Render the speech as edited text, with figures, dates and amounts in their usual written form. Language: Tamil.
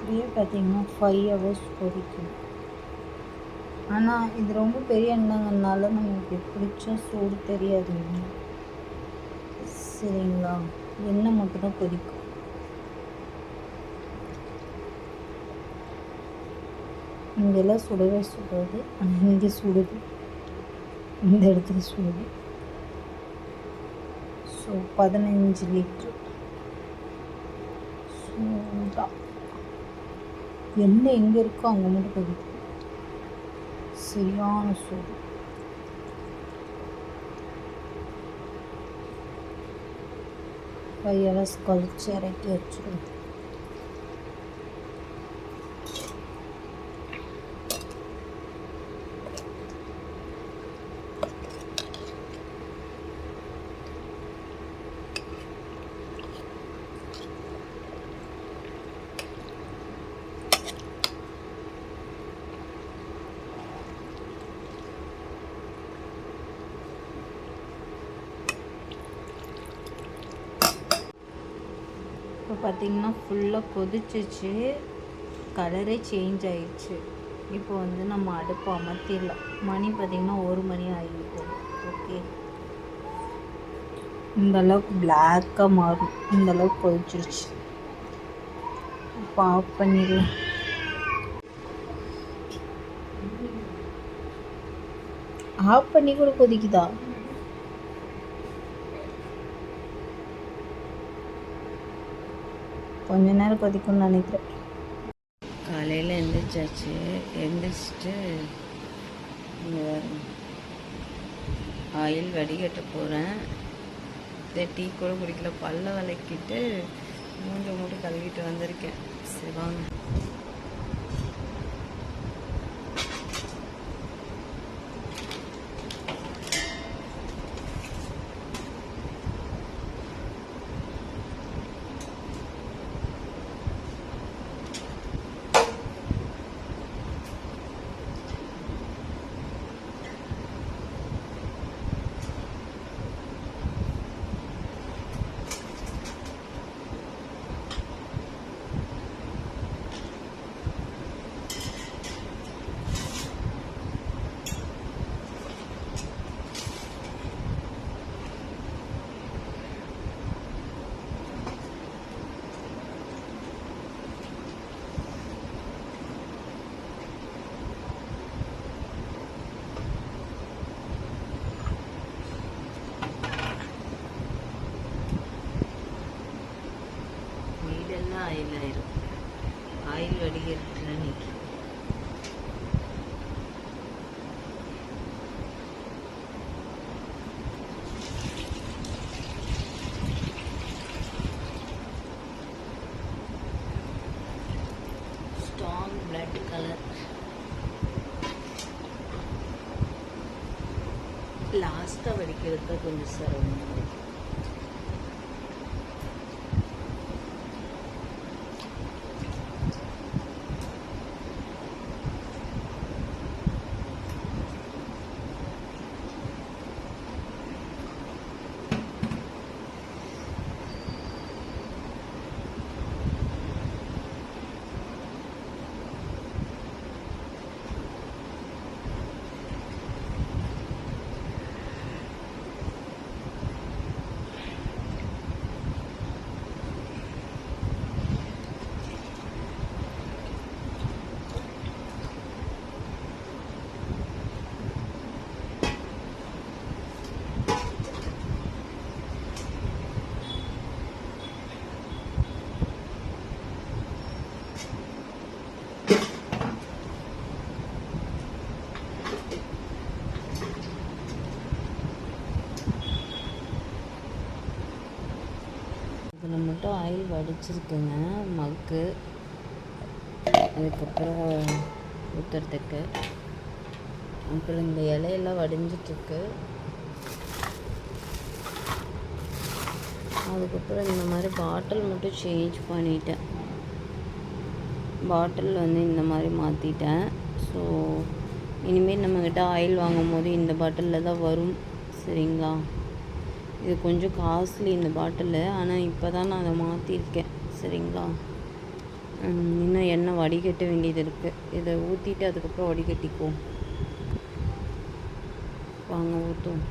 இப்படியே பார்த்தீங்கன்னா 5 ஹவர்ஸ் கொதிக்கும். ஆனால் இது ரொம்ப பெரிய எண்ணெய்ங்கனால நமக்கு பிடிச்ச சூடு தெரியாதுங்க. சரிங்களா? எண்ணெய் மட்டும்தான் கொதிக்கும். இங்கெல்லாம் சுடவே சுடாது, ஆனால் இங்கே சுடுது, இந்த இடத்துல சுடுது. ஸோ 15 லிட்ரு சூடாக எண்ணெய் எங்கே இருக்கோ அங்கே மட்டும் கொதிக்கும். சரியான சூடு. கையெல்லாம் கழிச்சு இறக்கி வச்சுருவோம். இப்போ பார்த்திங்கன்னா ஃபுல்லாக கொதிச்சிச்சு, கலரே சேஞ்ச் ஆயிடுச்சு. இப்போ வந்து நம்ம அடுப்பு அமர்த்திடலாம். மணி பார்த்திங்கன்னா 1 மணி ஆகிடுது. ஓகே, இந்தளவுக்கு பிளாக்காக மாறும், இந்தளவுக்கு கொதிச்சிருச்சு. இப்போ ஆஃப் பண்ணிடலாம். ஆஃப் பண்ணி கூட கொதிக்குதா? கொஞ்ச நேரம் கொதிக்கும்னு நினைக்கிறேன். காலையில் எழுந்திரிச்சாச்சு. எழுந்திரிச்சிட்டு ஆயில் வடிகட்ட போகிறேன். டீ கூட குடிக்கல, பல்ல விளக்கிட்டு மூஞ்ச மூட்டு கழுவிட்டு வந்திருக்கேன். சரி வாங்க. ஆயில் ஆயிரும். ஆயில் வடிகட்டுற அன்னைக்கு ஸ்ட்ராங் பிளட் கலர். லாஸ்ட்டாக வடிக்கிறது தான் கொஞ்சம் சிரமம். இதில் மட்டும் ஆயில் வடிச்சிருக்குங்க மக்கு. அதுக்கப்புறம் ஊற்றுறதுக்கு அப்புறம் இந்த இலையெல்லாம் வடிஞ்சிட்ருக்கு. அதுக்கப்புறம் இந்த மாதிரி பாட்டில் மட்டும் சேஞ்ச் பண்ணிட்டேன். பாட்டில் வந்து இந்த மாதிரி மாற்றிட்டேன். ஸோ இனிமேல் நம்மக்கிட்ட ஆயில் வாங்கும் போது இந்த பாட்டிலில் தான் வரும். சரிங்களா? இது கொஞ்சம் காஸ்ட்லி இந்த பாட்டிலு, ஆனால் இப்போ தான் நான் அதை மாற்றிருக்கேன். சரிங்களா? இன்னும் எண்ணெய் வடிகட்ட வேண்டியது இருக்குது. இதை ஊற்றிட்டு அதுக்கப்புறம் வடிகட்டிக்குவோம். வாங்க ஊற்றுவோம்.